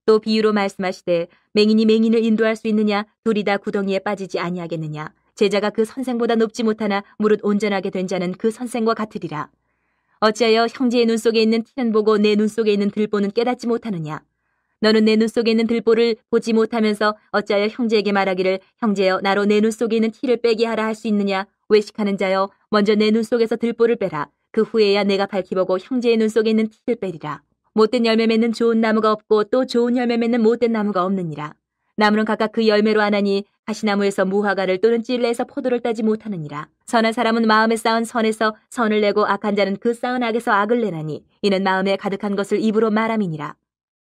또 비유로 말씀하시되 맹인이 맹인을 인도할 수 있느냐. 둘이 다 구덩이에 빠지지 아니하겠느냐. 제자가 그 선생보다 높지 못하나 무릇 온전하게 된 자는 그 선생과 같으리라. 어찌하여 형제의 눈 속에 있는 티는 보고 내 눈 속에 있는 들보는 깨닫지 못하느냐. 너는 내 눈 속에 있는 들보를 보지 못하면서 어찌하여 형제에게 말하기를 형제여 나로 내 눈 속에 있는 티를 빼게 하라 할 수 있느냐. 외식하는 자여 먼저 내 눈 속에서 들보를 빼라. 그 후에야 내가 밝히보고 형제의 눈 속에 있는 티를 빼리라. 못된 열매 맺는 좋은 나무가 없고 또 좋은 열매 맺는 못된 나무가 없느니라. 나무는 각각 그 열매로 아나니 가시나무에서 무화과를 또는 찔레에서 포도를 따지 못하느니라. 선한 사람은 마음에 쌓은 선에서 선을 내고 악한 자는 그 쌓은 악에서 악을 내나니 이는 마음에 가득한 것을 입으로 말함이니라.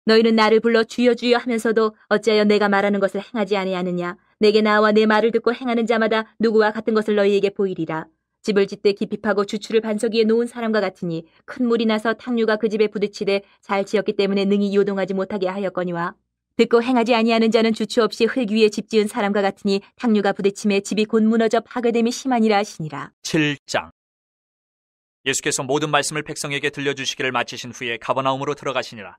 너희는 나를 불러 주여 주여 하면서도 어찌하여 내가 말하는 것을 행하지 아니하느냐. 내게 나와 내 말을 듣고 행하는 자마다 누구와 같은 것을 너희에게 보이리라. 집을 짓되 깊이 파고 주추를 반석 위에 놓은 사람과 같으니 큰 물이 나서 탕류가 그 집에 부딪히되 잘 지었기 때문에 능히 요동하지 못하게 하였거니와 듣고 행하지 아니하는 자는 주추 없이 흙 위에 집 지은 사람과 같으니 탕류가 부딪힘에 집이 곧 무너져 파괴됨이 심하니라 하시니라. 7장. 예수께서 모든 말씀을 백성에게 들려주시기를 마치신 후에 가버나움으로 들어가시니라.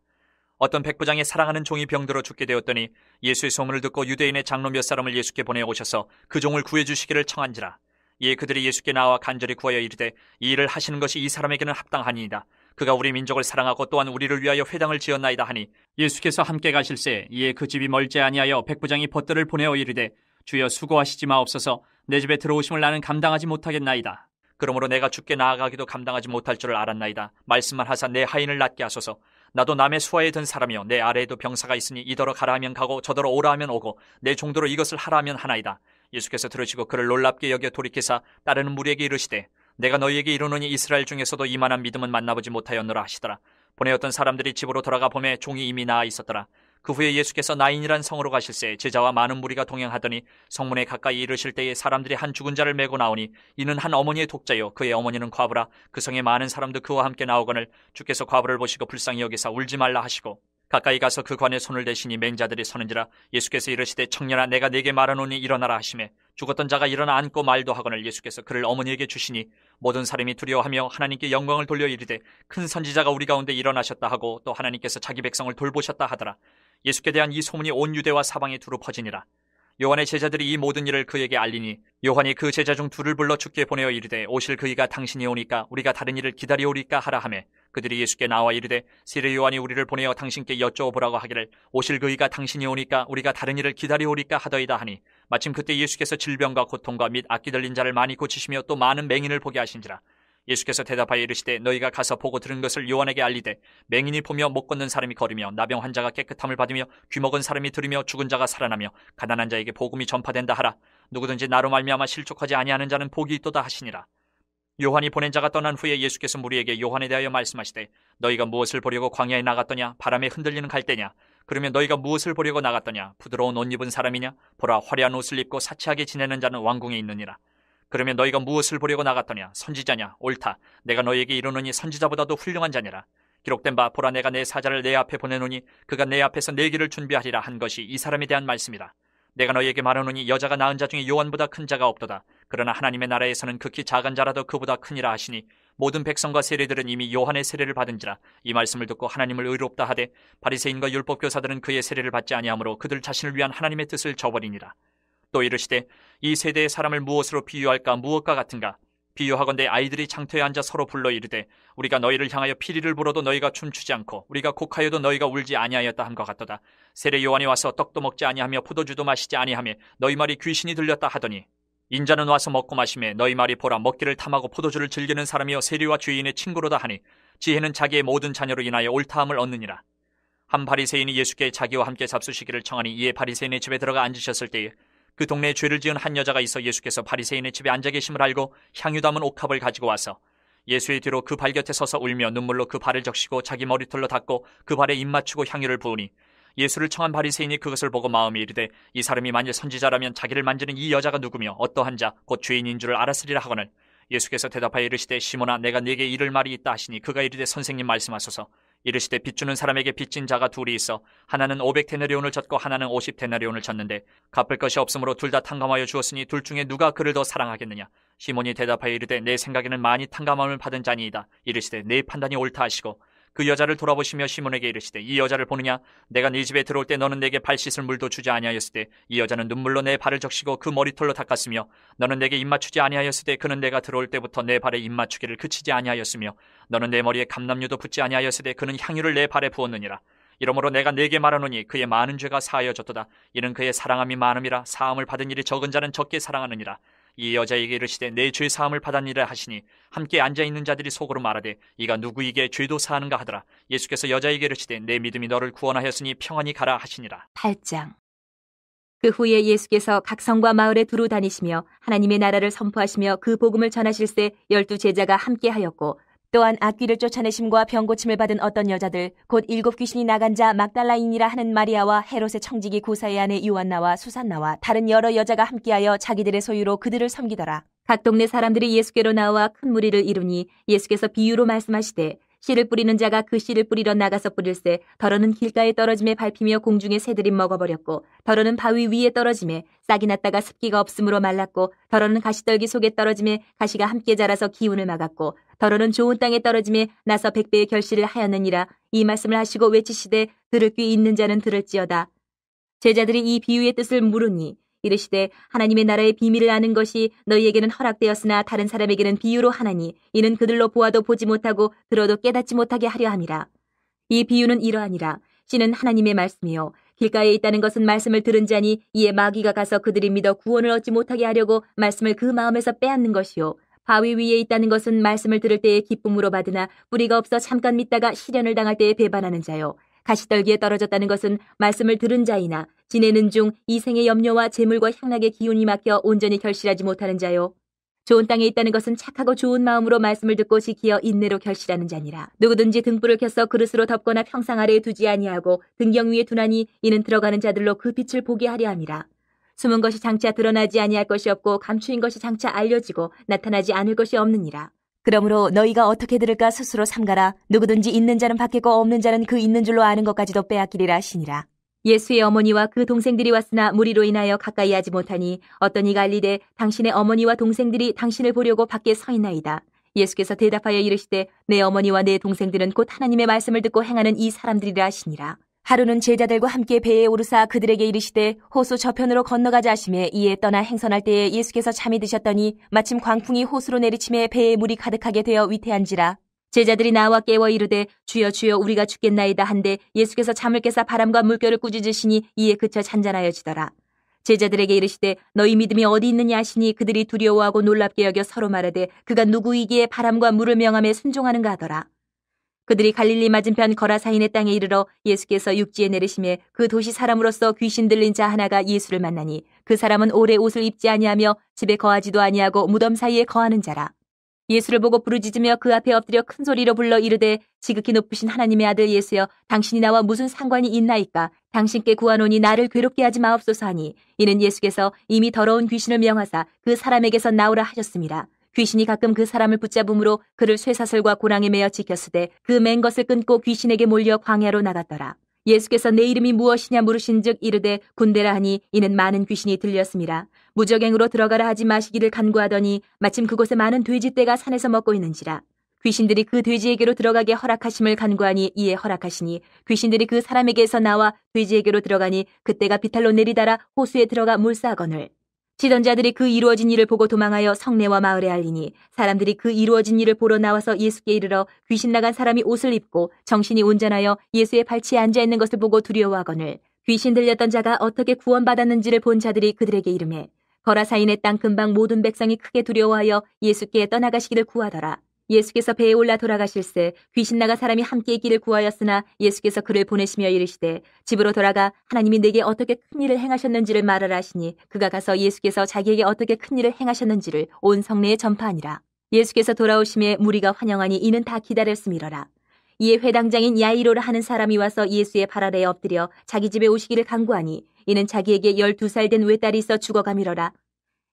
어떤 백부장이 사랑하는 종이 병들어 죽게 되었더니 예수의 소문을 듣고 유대인의 장로 몇 사람을 예수께 보내오셔서 그 종을 구해주시기를 청한지라. 이에 그들이 예수께 나와 간절히 구하여 이르되 이 일을 하시는 것이 이 사람에게는 합당하니이다. 그가 우리 민족을 사랑하고 또한 우리를 위하여 회당을 지었나이다 하니 예수께서 함께 가실새 이에 그 집이 멀지 아니하여 백부장이 벗들을 보내어 이르되 주여 수고하시지 마옵소서. 내 집에 들어오심을 나는 감당하지 못하겠나이다. 그러므로 내가 주께 나아가기도 감당하지 못할 줄을 알았나이다. 말씀만 하사 내 하인을 낫게 하소서. 나도 남의 수하에 든 사람이요 내 아래에도 병사가 있으니 이더러 가라 하면 가고 저더러 오라 하면 오고 내 종도로 이것을 하라 하면 하나이다. 예수께서 들으시고 그를 놀랍게 여겨 돌이키사 따르는 무리에게 이르시되 내가 너희에게 이르노니 이스라엘 중에서도 이만한 믿음은 만나보지 못하였노라 하시더라. 보내었던 사람들이 집으로 돌아가 보매 종이 이미 나아 있었더라. 그 후에 예수께서 나인이란 성으로 가실새 제자와 많은 무리가 동행하더니 성문에 가까이 이르실 때에 사람들이 한 죽은 자를 메고 나오니 이는 한 어머니의 독자요 그의 어머니는 과부라. 그 성에 많은 사람도 그와 함께 나오거늘 주께서 과부를 보시고 불쌍히 여기사 울지 말라 하시고 가까이 가서 그 관에 손을 대시니 맹자들이 서는지라. 예수께서 이르시되 청년아 내가 네게 말하노니 일어나라 하시매 죽었던 자가 일어나 앉고 말도 하거늘 예수께서 그를 어머니에게 주시니 모든 사람이 두려워하며 하나님께 영광을 돌려 이르되 큰 선지자가 우리 가운데 일어나셨다 하고 또 하나님께서 자기 백성을 돌보셨다 하더라. 예수께 대한 이 소문이 온 유대와 사방에 두루 퍼지니라. 요한의 제자들이 이 모든 일을 그에게 알리니 요한이 그 제자 중 둘을 불러 주께 보내어 이르되 오실 그이가 당신이 오니까 우리가 다른 일을 기다려오리까 하라 하매 그들이 예수께 나와 이르되 세례 요한이 우리를 보내어 당신께 여쭤보라고 하기를 오실 그이가 당신이 오니까 우리가 다른 일을 기다려오리까 하더이다 하니 마침 그때 예수께서 질병과 고통과 및 악기 들린 자를 많이 고치시며 또 많은 맹인을 보게 하신지라. 예수께서 대답하여 이르시되 너희가 가서 보고 들은 것을 요한에게 알리되 맹인이 보며 못 걷는 사람이 걸으며 나병 환자가 깨끗함을 받으며 귀먹은 사람이 들으며 죽은 자가 살아나며 가난한 자에게 복음이 전파된다 하라. 누구든지 나로 말미암아 실족하지 아니하는 자는 복이 있도다 하시니라. 요한이 보낸 자가 떠난 후에 예수께서 무리에게 요한에 대하여 말씀하시되 너희가 무엇을 보려고 광야에 나갔더냐? 바람에 흔들리는 갈대냐? 그러면 너희가 무엇을 보려고 나갔더냐? 부드러운 옷 입은 사람이냐? 보라 화려한 옷을 입고 사치하게 지내는 자는 왕궁에 있느니라. 그러면 너희가 무엇을 보려고 나갔더냐? 선지자냐? 옳다. 내가 너희에게 이르노니 선지자보다도 훌륭한 자니라. 기록된 바 보라 내가 내 사자를 내 앞에 보내노니 그가 내 앞에서 내 길을 준비하리라 한 것이 이 사람에 대한 말씀이라. 내가 너희에게 말하노니 여자가 낳은 자 중에 요한보다 큰 자가 없도다. 그러나 하나님의 나라에서는 극히 작은 자라도 그보다 크니라 하시니 모든 백성과 세리들은 이미 요한의 세례를 받은지라. 이 말씀을 듣고 하나님을 의롭다 하되 바리새인과 율법교사들은 그의 세례를 받지 아니하므로 그들 자신을 위한 하나님의 뜻을 저버리니라. 또 이르시되 이 세대의 사람을 무엇으로 비유할까? 무엇과 같은가? 비유하건대 아이들이 장터에 앉아 서로 불러 이르되 우리가 너희를 향하여 피리를 불어도 너희가 춤추지 않고 우리가 곡하여도 너희가 울지 아니하였다 함과 같도다. 세례 요한이 와서 떡도 먹지 아니하며 포도주도 마시지 아니하며 너희 말이 귀신이 들렸다 하더니 인자는 와서 먹고 마시매 너희 말이 보라 먹기를 탐하고 포도주를 즐기는 사람이여 세리와 죄인의 친구로다 하니 지혜는 자기의 모든 자녀로 인하여 옳다함을 얻느니라. 한 바리새인이 예수께 자기와 함께 잡수시기를 청하니 이에 바리새인의 집에 들어가 앉으셨을 때에 그 동네에 죄를 지은 한 여자가 있어 예수께서 바리새인의 집에 앉아 계심을 알고 향유 담은 옥합을 가지고 와서 예수의 뒤로 그 발 곁에 서서 울며 눈물로 그 발을 적시고 자기 머리털로 닦고 그 발에 입 맞추고 향유를 부으니 예수를 청한 바리새인이 그것을 보고 마음에 이르되 이 사람이 만일 선지자라면 자기를 만지는 이 여자가 누구며 어떠한 자 곧 죄인인 줄을 알았으리라 하거늘 예수께서 대답하여 이르시되 시몬아 내가 네게 이를 말이 있다 하시니 그가 이르되 선생님 말씀하소서. 이르시되 빚주는 사람에게 빚진 자가 둘이 있어 하나는 500데나리온을 졌고 하나는 50데나리온을 졌는데 갚을 것이 없으므로 둘 다 탕감하여 주었으니 둘 중에 누가 그를 더 사랑하겠느냐. 시몬이 대답하여 이르되 내 생각에는 많이 탕감함을 받은 자니이다. 이르시되 내 판단이 옳다 하시고 그 여자를 돌아보시며 시몬에게 이르시되 이 여자를 보느냐? 내가 네 집에 들어올 때 너는 내게 발 씻을 물도 주지 아니하였을 때 이 여자는 눈물로 내 발을 적시고 그 머리털로 닦았으며 너는 내게 입 맞추지 아니하였을 때 그는 내가 들어올 때부터 내 발에 입 맞추기를 그치지 아니하였으며 너는 내 머리에 감람유도 붓지 아니하였을 때 그는 향유를 내 발에 부었느니라. 이러므로 내가 네게 말하노니 그의 많은 죄가 사하여졌도다. 이는 그의 사랑함이 많음이라. 사함을 받은 일이 적은 자는 적게 사랑하느니라. 이 여자에게 이르시되 내 죄 사함을 받았니라 하시니 함께 앉아있는 자들이 속으로 말하되 이가 누구에게 죄도 사하는가 하더라. 예수께서 여자에게 이르시되 내 믿음이 너를 구원하였으니 평안히 가라 하시니라. 8장. 그 후에 예수께서 각 성과 마을에 두루 다니시며 하나님의 나라를 선포하시며 그 복음을 전하실세 12 제자가 함께 하였고 또한 악귀를 쫓아내심과 병고침을 받은 어떤 여자들 곧 7 귀신이 나간 자 막달라인이라 하는 마리아와 헤롯의 청지기 구사의 아내 요한나와 수산나와 다른 여러 여자가 함께하여 자기들의 소유로 그들을 섬기더라. 각 동네 사람들이 예수께로 나와 큰 무리를 이루니 예수께서 비유로 말씀하시되 씨를 뿌리는 자가 그 씨를 뿌리러 나가서 뿌릴새 더러는 길가에 떨어짐에 밟히며 공중에 새들이 먹어버렸고 더러는 바위 위에 떨어짐에 싹이 났다가 습기가 없으므로 말랐고 더러는 가시떨기 속에 떨어짐에 가시가 함께 자라서 기운을 막았고 더러는 좋은 땅에 떨어짐에 나서 100배의 결실을 하였느니라. 이 말씀을 하시고 외치시되 들을 귀 있는 자는 들을지어다. 제자들이 이 비유의 뜻을 물으니 이르시되 하나님의 나라의 비밀을 아는 것이 너희에게는 허락되었으나 다른 사람에게는 비유로 하나니 이는 그들로 보아도 보지 못하고 들어도 깨닫지 못하게 하려 함이라. 이 비유는 이러하니라. 씨는 하나님의 말씀이요 길가에 있다는 것은 말씀을 들은 자니 이에 마귀가 가서 그들이 믿어 구원을 얻지 못하게 하려고 말씀을 그 마음에서 빼앗는 것이요. 바위 위에 있다는 것은 말씀을 들을 때에 기쁨으로 받으나 뿌리가 없어 잠깐 믿다가 시련을 당할 때에 배반하는 자요. 가시떨기에 떨어졌다는 것은 말씀을 들은 자이나 지내는 중 이 생의 염려와 재물과 향락의 기운이 막혀 온전히 결실하지 못하는 자요. 좋은 땅에 있다는 것은 착하고 좋은 마음으로 말씀을 듣고 지키어 인내로 결실하는 자니라. 누구든지 등불을 켜서 그릇으로 덮거나 평상 아래에 두지 아니하고 등경 위에 두나니 이는 들어가는 자들로 그 빛을 보게 하려 함이라. 숨은 것이 장차 드러나지 아니할 것이 없고 감추인 것이 장차 알려지고 나타나지 않을 것이 없느니라. 그러므로 너희가 어떻게 들을까 스스로 삼가라. 누구든지 있는 자는 받겠고 없는 자는 그 있는 줄로 아는 것까지도 빼앗기리라 하시니라. 예수의 어머니와 그 동생들이 왔으나 무리로 인하여 가까이 하지 못하니 어떤 이가 알리되 당신의 어머니와 동생들이 당신을 보려고 밖에 서 있나이다. 예수께서 대답하여 이르시되 내 어머니와 내 동생들은 곧 하나님의 말씀을 듣고 행하는 이 사람들이라 하시니라. 하루는 제자들과 함께 배에 오르사 그들에게 이르시되 호수 저편으로 건너가자 하시매 이에 떠나 행선할 때에 예수께서 잠이 드셨더니 마침 광풍이 호수로 내리침에 배에 물이 가득하게 되어 위태한지라. 제자들이 나와 깨워 이르되 주여 주여 우리가 죽겠나이다 한데 예수께서 잠을 깨사 바람과 물결을 꾸짖으시니 이에 그쳐 잔잔하여지더라. 제자들에게 이르시되 너희 믿음이 어디 있느냐 하시니 그들이 두려워하고 놀랍게 여겨 서로 말하되 그가 누구이기에 바람과 물을 명함에 순종하는가 하더라. 그들이 갈릴리 맞은편 거라사인의 땅에 이르러 예수께서 육지에 내리시매 그 도시 사람으로서 귀신 들린 자 하나가 예수를 만나니 그 사람은 오래 옷을 입지 아니하며 집에 거하지도 아니하고 무덤 사이에 거하는 자라. 예수를 보고 부르짖으며 그 앞에 엎드려 큰 소리로 불러 이르되 지극히 높으신 하나님의 아들 예수여 당신이 나와 무슨 상관이 있나이까. 당신께 구하노니 나를 괴롭게 하지 마옵소서 하니 이는 예수께서 이미 더러운 귀신을 명하사 그 사람에게서 나오라 하셨습니다. 귀신이 가끔 그 사람을 붙잡음으로 그를 쇠사슬과 고랑에 매어 지켰으되 그 맨 것을 끊고 귀신에게 몰려 광야로 나갔더라. 예수께서 내 이름이 무엇이냐 물으신즉 이르되 군대라 하니 이는 많은 귀신이 들렸습니다. 무적행으로 들어가라 하지 마시기를 간구하더니 마침 그곳에 많은 돼지떼가 산에서 먹고 있는지라. 귀신들이 그 돼지에게로 들어가게 허락하심을 간구하니 이에 허락하시니 귀신들이 그 사람에게서 나와 돼지에게로 들어가니 그때가 비탈로 내리달아 호수에 들어가 물싸거늘. 치던 자들이 그 이루어진 일을 보고 도망하여 성내와 마을에 알리니 사람들이 그 이루어진 일을 보러 나와서 예수께 이르러 귀신 나간 사람이 옷을 입고 정신이 온전하여 예수의 발치에 앉아있는 것을 보고 두려워하거늘 귀신 들렸던 자가 어떻게 구원받았는지를 본 자들이 그들에게 이르매 거라사인의 땅 근방 모든 백성이 크게 두려워하여 예수께 떠나가시기를 구하더라. 예수께서 배에 올라 돌아가실새 귀신 나가 사람이 함께 있기를 구하였으나 예수께서 그를 보내시며 이르시되 집으로 돌아가 하나님이 내게 어떻게 큰 일을 행하셨는지를 말하라 하시니 그가 가서 예수께서 자기에게 어떻게 큰 일을 행하셨는지를 온 성내에 전파하니라. 예수께서 돌아오심에 무리가 환영하니 이는 다 기다렸음이러라. 이에 회당장인 야이로라 하는 사람이 와서 예수의 발 아래에 엎드려 자기 집에 오시기를 간구하니 이는 자기에게 12살 된 외딸이 있어 죽어가미러라.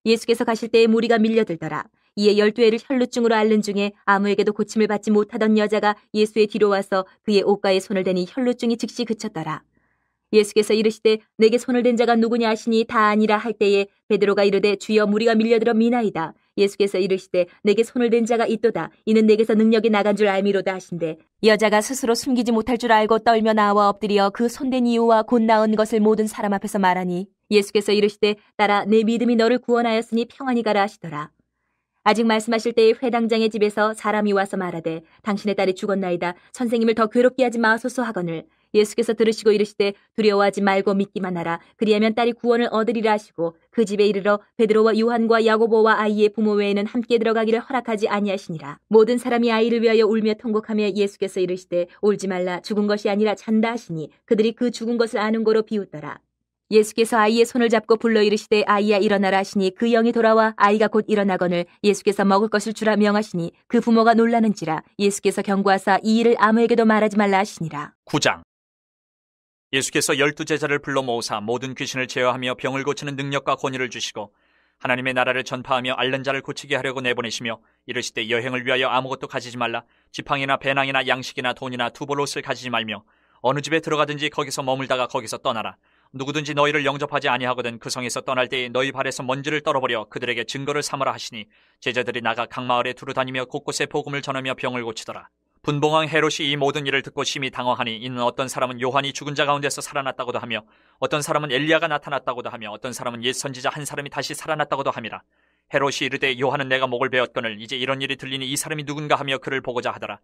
예수께서 가실 때에 무리가 밀려들더라. 이에 12회를 혈루증으로 앓는 중에 아무에게도 고침을 받지 못하던 여자가 예수의 뒤로 와서 그의 옷가에 손을 대니 혈루증이 즉시 그쳤더라. 예수께서 이르시되 내게 손을 댄 자가 누구냐 하시니 다 아니라 할 때에 베드로가 이르되 주여 무리가 밀려들어 미나이다. 예수께서 이르시되 내게 손을 댄 자가 있도다. 이는 내게서 능력이 나간 줄 알미로다 하신대 여자가 스스로 숨기지 못할 줄 알고 떨며 나와 엎드려 그 손댄 이유와 곧 나은 것을 모든 사람 앞에서 말하니 예수께서 이르시되 딸아 내 믿음이 너를 구원하였으니 평안히 가라 하시더라. 아직 말씀하실 때에 회당장의 집에서 사람이 와서 말하되 당신의 딸이 죽었나이다. 선생님을 더 괴롭게 하지 마소서 하거늘 예수께서 들으시고 이르시되 두려워하지 말고 믿기만 하라. 그리하면 딸이 구원을 얻으리라 하시고 그 집에 이르러 베드로와 요한과 야고보와 아이의 부모 외에는 함께 들어가기를 허락하지 아니하시니라. 모든 사람이 아이를 위하여 울며 통곡하며 예수께서 이르시되 울지 말라. 죽은 것이 아니라 잔다 하시니 그들이 그 죽은 것을 아는 거로 비웃더라. 예수께서 아이의 손을 잡고 불러 이르시되 아이야 일어나라 하시니 그 영이 돌아와 아이가 곧 일어나거늘 예수께서 먹을 것을 주라 명하시니 그 부모가 놀라는지라. 예수께서 경고하사 이 일을 아무에게도 말하지 말라 하시니라. 9장. 예수께서 12제자를 불러 모으사 모든 귀신을 제어하며 병을 고치는 능력과 권위를 주시고 하나님의 나라를 전파하며 앓는 자를 고치게 하려고 내보내시며 이르시되 여행을 위하여 아무것도 가지지 말라. 지팡이나 배낭이나 양식이나 돈이나 두벌옷을 가지지 말며 어느 집에 들어가든지 거기서 머물다가 거기서 떠나라. 누구든지 너희를 영접하지 아니하거든 그 성에서 떠날 때에 너희 발에서 먼지를 떨어버려 그들에게 증거를 삼으라 하시니 제자들이 나가 각 마을에 두루다니며 곳곳에 복음을 전하며 병을 고치더라. 분봉왕 헤롯이 이 모든 일을 듣고 심히 당황하니 이는 어떤 사람은 요한이 죽은 자 가운데서 살아났다고도 하며 어떤 사람은 엘리야가 나타났다고도 하며 어떤 사람은 옛 선지자 한 사람이 다시 살아났다고도 함이라. 헤롯이 이르되 요한은 내가 목을 베었거늘 이제 이런 일이 들리니 이 사람이 누군가 하며 그를 보고자 하더라.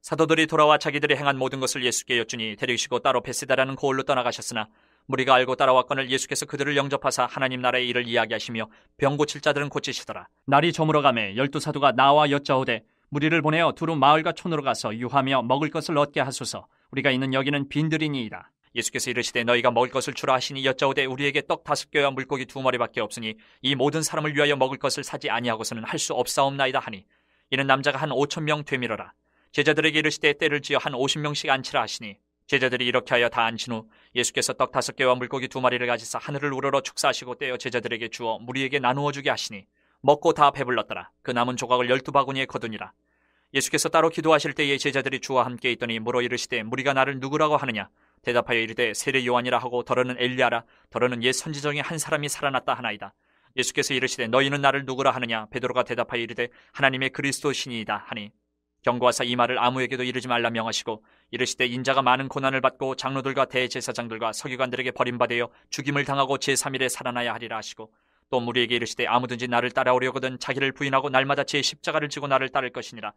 사도들이 돌아와 자기들이 행한 모든 것을 예수께 여쭈니 데리시고 따로 베세다라는 고을로 떠나가셨으나 무리가 알고 따라왔거늘 예수께서 그들을 영접하사 하나님 나라의 일을 이야기하시며 병 고칠 자들은 고치시더라. 날이 저물어가매 12사도가 나와 여짜오되 무리를 보내어 두루 마을과 촌으로 가서 유하며 먹을 것을 얻게 하소서. 우리가 있는 여기는 빈들이니이다. 예수께서 이르시되 너희가 먹을 것을 주라 하시니 여짜오되 우리에게 떡 5개와 물고기 2마리밖에 없으니 이 모든 사람을 위하여 먹을 것을 사지 아니하고서는 할 수 없사옵나이다 하니 이는 남자가 한 5,000명 되밀어라. 제자들에게 이르시되 때를 지어 한 50명씩 앉히라 하시니 제자들이 이렇게 하여 다 앉힌 후 예수께서 떡 5개와 물고기 2마리를 가지사 하늘을 우러러 축사하시고 떼어 제자들에게 주어 무리에게 나누어 주게 하시니 먹고 다 배불렀더라. 그 남은 조각을 12바구니에 거두니라. 예수께서 따로 기도하실 때에 제자들이 주와 함께 있더니 물어 이르시되 무리가 나를 누구라고 하느냐? 대답하여 이르되 세례 요한이라 하고 더러는 엘리야라, 더러는 옛 선지 중에 한 사람이 살아났다 하나이다. 예수께서 이르시되 너희는 나를 누구라 하느냐? 베드로가 대답하여 이르되 하나님의 그리스도시니이다 하니 경고하사 이 말을 아무에게도 이르지 말라 명하시고 이르시되 인자가 많은 고난을 받고 장로들과 대제사장들과 서기관들에게 버림받아 죽임을 당하고 제3일에 살아나야 하리라 하시고 또 무리에게 이르시되 아무든지 나를 따라오려거든 자기를 부인하고 날마다 제 십자가를 지고 나를 따를 것이니라.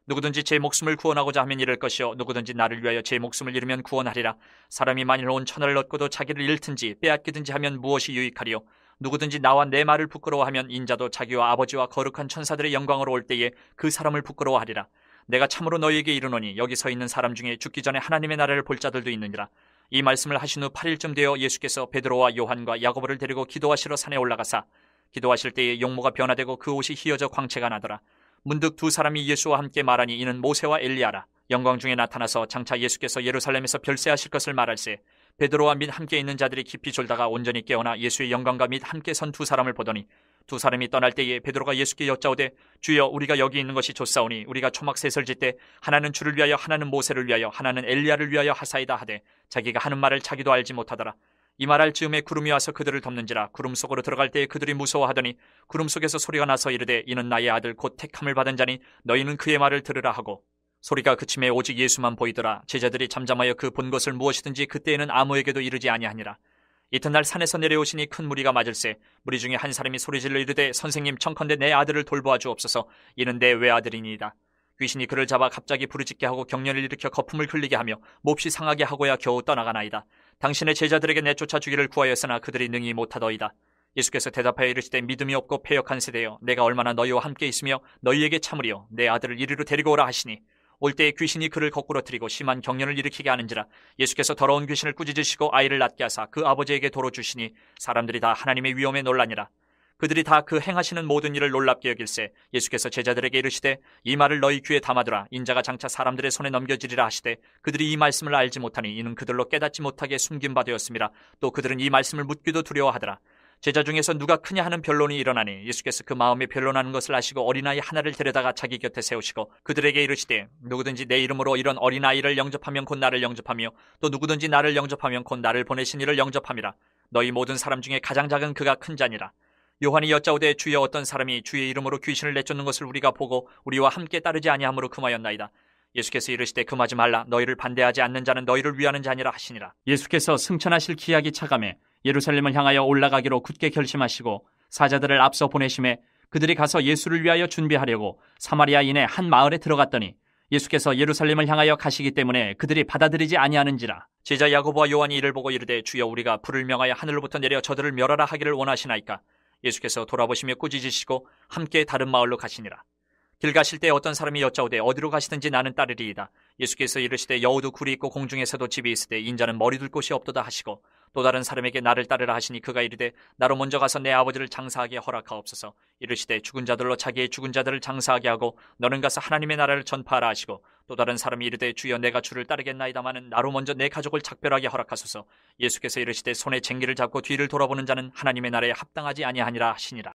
누구든지 제 목숨을 구원하고자 하면 잃을 것이요 누구든지 나를 위하여 제 목숨을 잃으면 구원하리라. 사람이 만일 온 천하를 얻고도 자기를 잃든지 빼앗기든지 하면 무엇이 유익하리요? 누구든지 나와 내 말을 부끄러워하면 인자도 자기와 아버지와 거룩한 천사들의 영광으로 올 때에 그 사람을 부끄러워하리라. 내가 참으로 너희에게 이르노니 여기 서 있는 사람 중에 죽기 전에 하나님의 나라를 볼 자들도 있느니라. 이 말씀을 하신 후 8일쯤 되어 예수께서 베드로와 요한과 야고보를 데리고 기도하시러 산에 올라가사 기도하실 때에 용모가 변화되고 그 옷이 희어져 광채가 나더라. 문득 두 사람이 예수와 함께 말하니 이는 모세와 엘리야라. 영광 중에 나타나서 장차 예수께서 예루살렘에서 별세하실 것을 말할세 베드로와 및 함께 있는 자들이 깊이 졸다가 온전히 깨어나 예수의 영광과 및 함께 선 두 사람을 보더니 두 사람이 떠날 때에 베드로가 예수께 여짜오되 주여 우리가 여기 있는 것이 좋사오니 우리가 초막셋을 짓되 하나는 주를 위하여 하나는 모세를 위하여 하나는 엘리야를 위하여 하사이다 하되 자기가 하는 말을 자기도 알지 못하더라. 이 말할 즈음에 구름이 와서 그들을 덮는지라. 구름 속으로 들어갈 때에 그들이 무서워하더니 구름 속에서 소리가 나서 이르되 이는 나의 아들 곧 택함을 받은 자니 너희는 그의 말을 들으라 하고 소리가 그침에 오직 예수만 보이더라. 제자들이 잠잠하여 그 본 것을 무엇이든지 그때에는 아무에게도 이르지 아니하니라. 이튿날 산에서 내려오시니 큰 무리가 맞을세 무리 중에 한 사람이 소리질러 이르되 선생님 청컨대 내 아들을 돌보아 주옵소서. 이는 내 외아들이니이다. 귀신이 그를 잡아 갑자기 부르짖게 하고 경련을 일으켜 거품을 흘리게 하며 몹시 상하게 하고야 겨우 떠나가나이다. 당신의 제자들에게 내쫓아 주기를 구하였으나 그들이 능히 못하더이다. 예수께서 대답하여 이르시되 믿음이 없고 패역한 세대여 내가 얼마나 너희와 함께 있으며 너희에게 참으리요 내 아들을 이리로 데리고 오라 하시니 올 때에 귀신이 그를 거꾸로 들이고 심한 경련을 일으키게 하는지라. 예수께서 더러운 귀신을 꾸짖으시고 아이를 낳게 하사 그 아버지에게 도로 주시니 사람들이 다 하나님의 위엄에 놀라니라. 그들이 다 그 행하시는 모든 일을 놀랍게 여길세 예수께서 제자들에게 이르시되 이 말을 너희 귀에 담아두라. 인자가 장차 사람들의 손에 넘겨지리라 하시되 그들이 이 말씀을 알지 못하니 이는 그들로 깨닫지 못하게 숨긴 바 되었음이라. 또 그들은 이 말씀을 묻기도 두려워하더라. 제자 중에서 누가 크냐 하는 변론이 일어나니 예수께서 그 마음에 변론하는 것을 아시고 어린아이 하나를 데려다가 자기 곁에 세우시고 그들에게 이르시되 누구든지 내 이름으로 이런 어린아이를 영접하면 곧 나를 영접하며 또 누구든지 나를 영접하면 곧 나를 보내신 이를 영접함이라. 너희 모든 사람 중에 가장 작은 그가 큰 자니라. 요한이 여짜오되 주여 어떤 사람이 주의 이름으로 귀신을 내쫓는 것을 우리가 보고 우리와 함께 따르지 아니함으로 금하였나이다. 예수께서 이르시되 금하지 말라. 너희를 반대하지 않는 자는 너희를 위하는 자니라 하시니라. 예수께서 승천하실 기약이 차감해 예루살렘을 향하여 올라가기로 굳게 결심하시고 사자들을 앞서 보내심에 그들이 가서 예수를 위하여 준비하려고 사마리아인의 한 마을에 들어갔더니 예수께서 예루살렘을 향하여 가시기 때문에 그들이 받아들이지 아니하는지라. 제자 야고보와 요한이 이를 보고 이르되 주여 우리가 불을 명하여 하늘로부터 내려 저들을 멸하라 하기를 원하시나이까. 예수께서 돌아보시며 꾸짖으시고 함께 다른 마을로 가시니라. 길 가실 때 어떤 사람이 여짜오되 어디로 가시든지 나는 따르리이다. 예수께서 이르시되 여우도 굴이 있고 공중에서도 집이 있으되 인자는 머리 둘 곳이 없도다 하시고 또 다른 사람에게 나를 따르라 하시니 그가 이르되 나로 먼저 가서 내 아버지를 장사하게 허락하옵소서. 이르시되 죽은 자들로 자기의 죽은 자들을 장사하게 하고 너는 가서 하나님의 나라를 전파하라 하시고 또 다른 사람이 이르되 주여 내가 주를 따르겠나이다마는 나로 먼저 내 가족을 작별하게 허락하소서. 예수께서 이르시되 손에 쟁기를 잡고 뒤를 돌아보는 자는 하나님의 나라에 합당하지 아니하니라 하시니라.